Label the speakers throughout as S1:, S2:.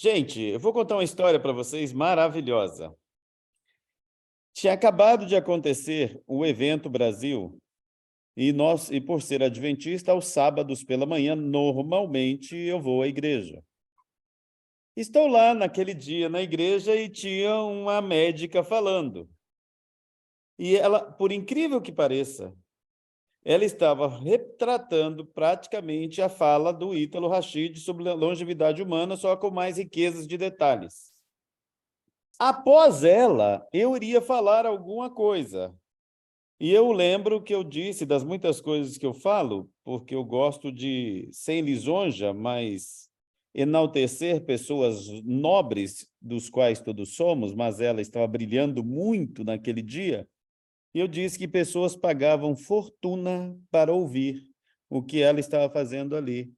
S1: Gente, eu vou contar uma história para vocês maravilhosa. Tinha acabado de acontecer o Evento Brasil e por ser adventista, aos sábados pela manhã, normalmente eu vou à igreja. Estou lá naquele dia na igreja e tinha uma médica falando. E ela, por incrível que pareça, ela estava retratando praticamente a fala do Ítalo Rachid sobre a longevidade humana, só com mais riquezas de detalhes. Após ela, eu iria falar alguma coisa. E eu lembro que eu disse das muitas coisas que eu falo, porque eu gosto de, sem lisonja, mas enaltecer pessoas nobres, dos quais todos somos, mas ela estava brilhando muito naquele dia. E eu disse que pessoas pagavam fortuna para ouvir o que ela estava fazendo ali,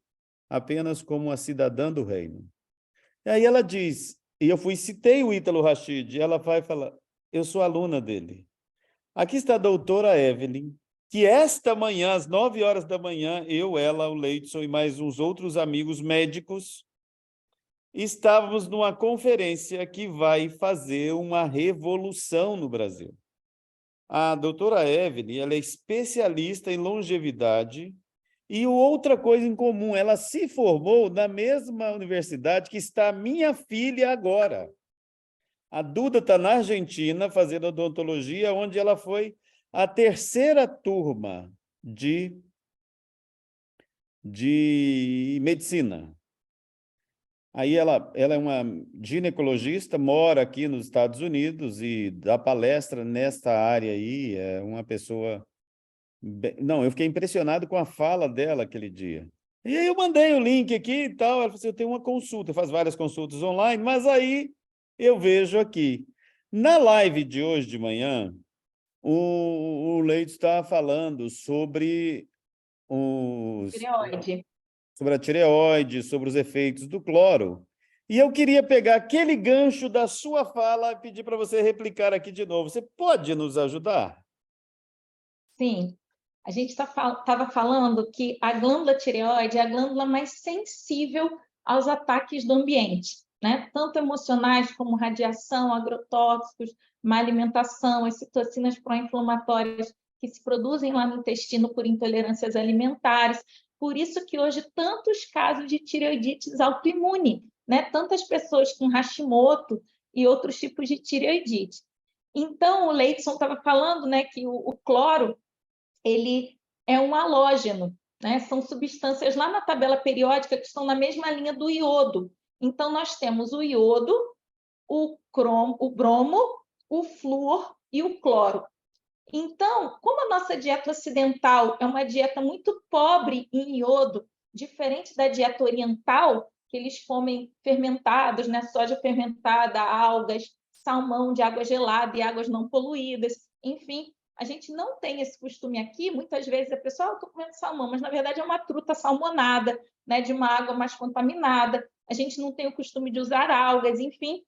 S1: apenas como uma cidadã do reino. E aí ela diz, e eu citei o Ítalo Rachid, e ela vai falar, eu sou aluna dele. Aqui está a doutora Evelyn, que esta manhã, às 9 horas da manhã, eu, ela, o Leidson e mais uns outros amigos médicos, estávamos numa conferência que vai fazer uma revolução no Brasil. A doutora Evelyn, ela é especialista em longevidade e outra coisa em comum, ela se formou na mesma universidade que está a minha filha agora. A Duda está na Argentina fazendo odontologia, onde ela foi a terceira turma de medicina. Aí ela é uma ginecologista, mora aqui nos Estados Unidos e dá palestra nesta área aí, é uma pessoa... Não, eu fiquei impressionado com a fala dela aquele dia. E aí eu mandei o link aqui e tal, ela falou assim, eu tenho uma consulta, faz várias consultas online, mas aí eu vejo aqui. Na live de hoje de manhã, o Leite está falando sobre
S2: Tireoide.
S1: sobre a tireoide, sobre os efeitos do cloro. E eu queria pegar aquele gancho da sua fala e pedir para você replicar aqui de novo. Você pode nos ajudar?
S2: Sim, a gente estava falando que a glândula tireoide é a glândula mais sensível aos ataques do ambiente, né? Tanto emocionais como radiação, agrotóxicos, má alimentação, as citocinas pró-inflamatórias que se produzem lá no intestino por intolerâncias alimentares. Por isso que hoje tantos casos de tireoidites autoimune, né? Tantas pessoas com Hashimoto e outros tipos de tireoidite. Então, o Leidson estava falando, né, que o cloro ele é um halógeno, né? São substâncias lá na tabela periódica que estão na mesma linha do iodo. Então, nós temos o iodo, o bromo, o flúor e o cloro. Então, como a nossa dieta ocidental é uma dieta muito pobre em iodo, diferente da dieta oriental, que eles comem fermentados, né? Soja fermentada, algas, salmão de água gelada e águas não poluídas, enfim, a gente não tem esse costume aqui. Muitas vezes a pessoa, estou comendo salmão, mas na verdade é uma truta salmonada, né? De uma água mais contaminada. A gente não tem o costume de usar algas, enfim,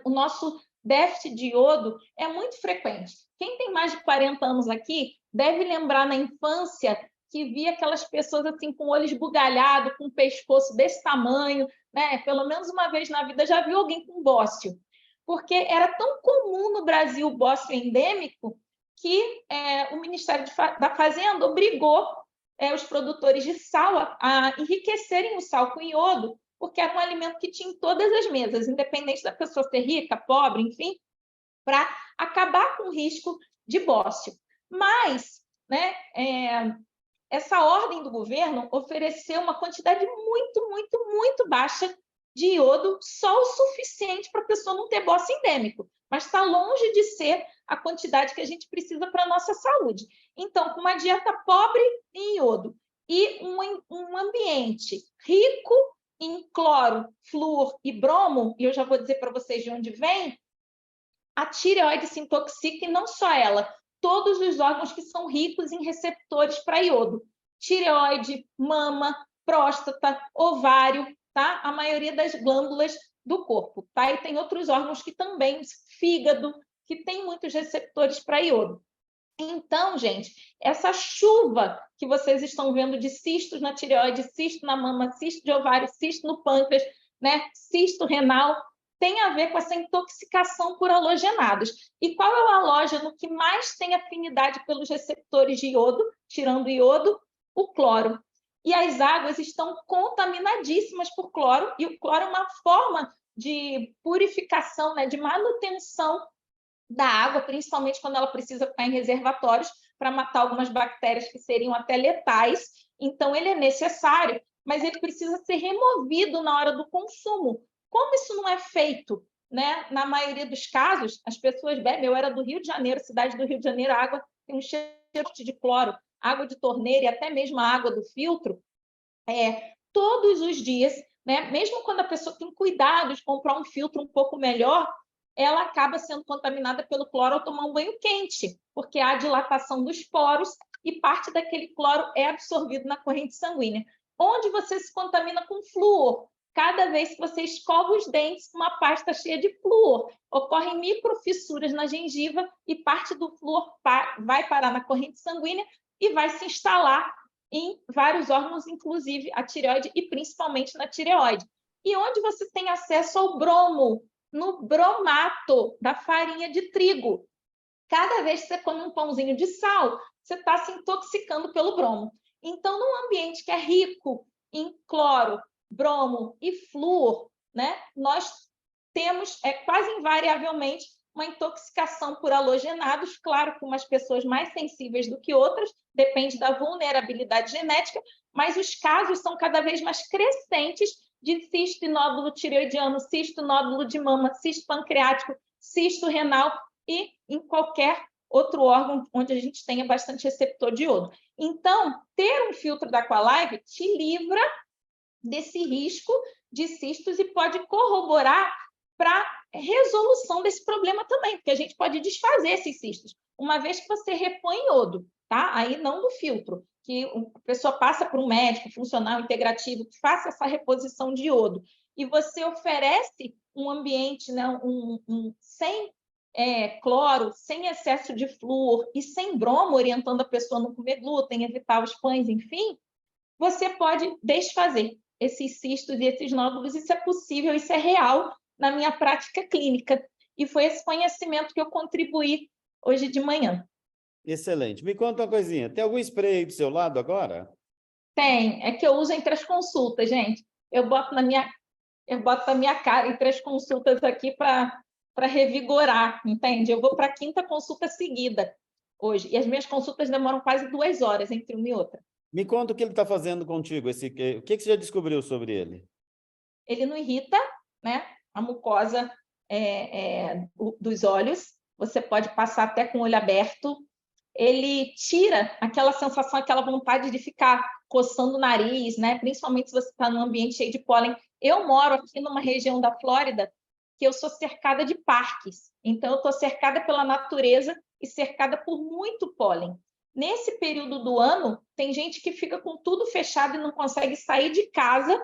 S2: o nosso déficit de iodo é muito frequente. Quem tem mais de 40 anos aqui deve lembrar na infância que via aquelas pessoas assim com o olho esbugalhado, com o pescoço desse tamanho, né? Pelo menos uma vez na vida já viu alguém com bócio, porque era tão comum no Brasil o bócio endêmico que o Ministério da Fazenda obrigou os produtores de sal a enriquecerem o sal com iodo, porque era um alimento que tinha em todas as mesas, independente da pessoa ser rica, pobre, enfim, para acabar com o risco de bócio. Mas, né, essa ordem do governo ofereceu uma quantidade muito, muito, muito baixa de iodo, só o suficiente para a pessoa não ter bócio endêmico, mas está longe de ser a quantidade que a gente precisa para a nossa saúde. Então, com uma dieta pobre em iodo e um ambiente rico em cloro, flúor e bromo, e eu já vou dizer para vocês de onde vem, a tireoide se intoxica, e não só ela, todos os órgãos que são ricos em receptores para iodo. Tireoide, mama, próstata, ovário, tá? A maioria das glândulas do corpo, tá? E tem outros órgãos que também, fígado, que tem muitos receptores para iodo. Então, gente, essa chuva que vocês estão vendo de cistos na tireoide, cisto na mama, cisto de ovário, cisto no pâncreas, né, cisto renal, tem a ver com essa intoxicação por halogenados. E qual é o halógeno que mais tem afinidade pelos receptores de iodo, tirando o iodo? O cloro. E as águas estão contaminadíssimas por cloro, e o cloro é uma forma de purificação, né, de manutenção da água, principalmente quando ela precisa ficar em reservatórios para matar algumas bactérias que seriam até letais. Então, ele é necessário, mas ele precisa ser removido na hora do consumo. Como isso não é feito, né? Na maioria dos casos, as pessoas bebem. Eu era do Rio de Janeiro, cidade do Rio de Janeiro, a água tem um cheiro de cloro, água de torneira e até mesmo a água do filtro, todos os dias, né? Mesmo quando a pessoa tem cuidado de comprar um filtro um pouco melhor, ela acaba sendo contaminada pelo cloro ao tomar um banho quente, porque há dilatação dos poros e parte daquele cloro é absorvido na corrente sanguínea. Onde você se contamina com flúor? Cada vez que você escova os dentes com uma pasta cheia de flúor, ocorrem microfissuras na gengiva e parte do flúor vai parar na corrente sanguínea e vai se instalar em vários órgãos, inclusive a tireoide e principalmente na tireoide. E onde você tem acesso ao bromo? No bromato da farinha de trigo. Cada vez que você come um pãozinho de sal, você está se intoxicando pelo bromo. Então, num ambiente que é rico em cloro, bromo e flúor, né, nós temos quase invariavelmente uma intoxicação por halogenados, claro, com umas pessoas mais sensíveis do que outras, depende da vulnerabilidade genética, mas os casos são cada vez mais crescentes de cisto e nódulo tireoidiano, cisto, nódulo de mama, cisto pancreático, cisto renal e em qualquer outro órgão onde a gente tenha bastante receptor de iodo. Então, ter um filtro da Aqualive te livra desse risco de cistos e pode corroborar para resolução desse problema também, porque a gente pode desfazer esses cistos, uma vez que você repõe iodo, tá? Aí não do filtro, que a pessoa passa por um médico funcional integrativo que faça essa reposição de iodo, e você oferece um ambiente, né, sem cloro, sem excesso de flúor e sem bromo, orientando a pessoa a não comer glúten, evitar os pães, enfim, você pode desfazer esses cistos e esses nódulos. Isso é possível, isso é real na minha prática clínica. E foi esse conhecimento que eu contribuí hoje de manhã.
S1: Excelente. Me conta uma coisinha. Tem algum spray aí do seu lado agora?
S2: Tem. É que eu uso entre as consultas, gente. Eu boto na minha cara entre as consultas aqui para revigorar, entende? Eu vou para a 5ª consulta seguida hoje. E as minhas consultas demoram quase 2 horas entre uma e outra.
S1: Me conta o que ele está fazendo contigo. O que você já descobriu sobre ele?
S2: Ele não irrita, né, a mucosa dos olhos. Você pode passar até com o olho aberto. Ele tira aquela sensação, aquela vontade de ficar coçando o nariz, né? Principalmente se você está num ambiente cheio de pólen. Eu moro aqui numa região da Flórida que eu sou cercada de parques. Então, eu estou cercada pela natureza e cercada por muito pólen. Nesse período do ano, tem gente que fica com tudo fechado e não consegue sair de casa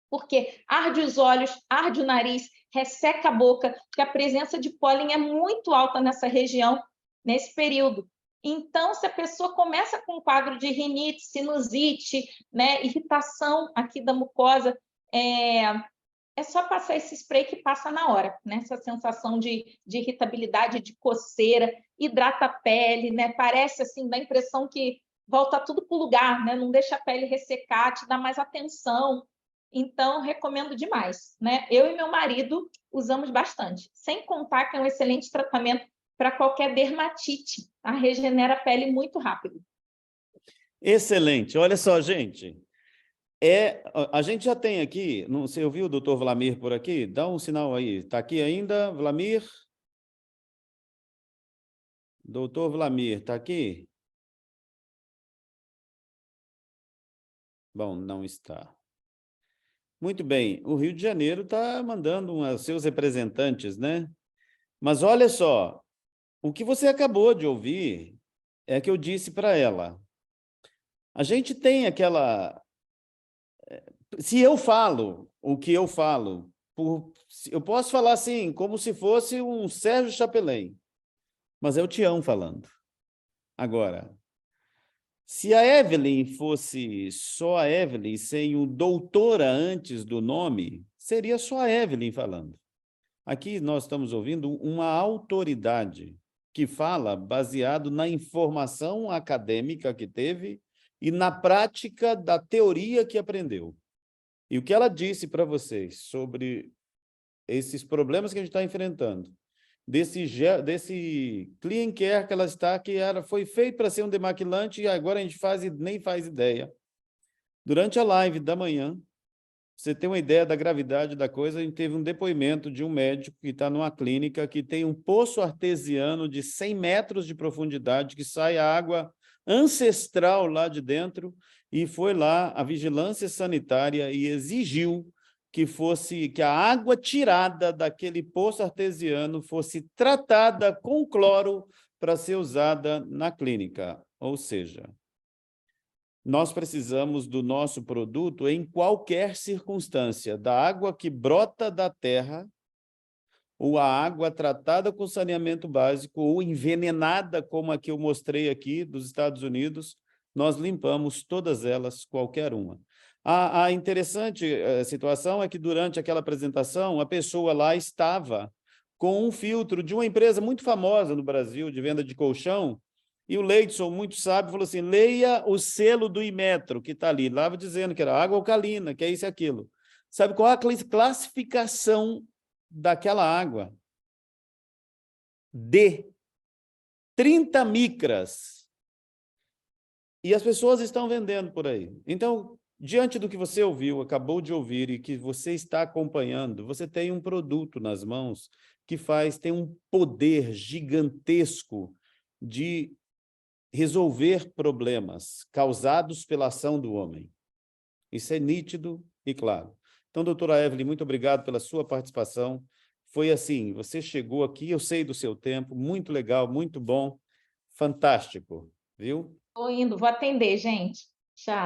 S2: porque arde os olhos, arde o nariz, resseca a boca, porque a presença de pólen é muito alta nessa região, nesse período. Então, se a pessoa começa com um quadro de rinite, sinusite, né, irritação aqui da mucosa, é só passar esse spray que passa na hora, né? Essa sensação de irritabilidade, de coceira, hidrata a pele, né? Parece assim, dá a impressão que volta tudo para o lugar, né? Não deixa a pele ressecar, te dá mais atenção. Então, recomendo demais, né? Eu e meu marido usamos bastante, sem contar que é um excelente tratamento para qualquer dermatite, tá? Regenera a pele muito rápido.
S1: Excelente. Olha só, gente. A gente já tem aqui, não sei, ouviu o doutor Vlamir por aqui? Dá um sinal aí. Está aqui ainda, Vlamir? Doutor Vlamir, está aqui? Bom, não está. Muito bem, o Rio de Janeiro está mandando os seus representantes, né? Mas olha só, o que você acabou de ouvir é que eu disse para ela. A gente tem aquela... Se eu falo o que eu falo, eu posso falar assim, como se fosse um Sérgio Chapelain, mas é o Tião falando. Agora, se a Evelyn fosse só a Evelyn, sem o doutora antes do nome, seria só a Evelyn falando. Aqui nós estamos ouvindo uma autoridade que fala baseado na informação acadêmica que teve e na prática da teoria que aprendeu. E o que ela disse para vocês sobre esses problemas que a gente está enfrentando, desse clean care que ela está, foi feito para ser um demaquilante e agora a gente nem faz ideia. Durante a live da manhã, você tem uma ideia da gravidade da coisa, a gente teve um depoimento de um médico que está numa clínica que tem um poço artesiano de 100 metros de profundidade, que sai a água ancestral lá de dentro, e foi lá a vigilância sanitária e exigiu que a água tirada daquele poço artesiano fosse tratada com cloro para ser usada na clínica. Ou seja, nós precisamos do nosso produto em qualquer circunstância, da água que brota da terra, ou a água tratada com saneamento básico, ou envenenada, como a que eu mostrei aqui, dos Estados Unidos, nós limpamos todas elas, qualquer uma. A interessante situação é que, durante aquela apresentação, a pessoa lá estava com um filtro de uma empresa muito famosa no Brasil, de venda de colchão, e o Leidson, muito sábio, falou assim, leia o selo do Inmetro, que está ali. Lá estava dizendo que era água alcalina, que é isso e aquilo. Sabe qual é a classificação daquela água? D. 30 micras. E as pessoas estão vendendo por aí. Então, diante do que você ouviu, acabou de ouvir e que você está acompanhando, você tem um produto nas mãos que tem um poder gigantesco de resolver problemas causados pela ação do homem. Isso é nítido e claro. Então, doutora Evelyn, muito obrigado pela sua participação. Foi assim, você chegou aqui, eu sei do seu tempo, muito legal, muito bom, fantástico, viu?
S2: Estou indo, vou atender, gente. Tchau.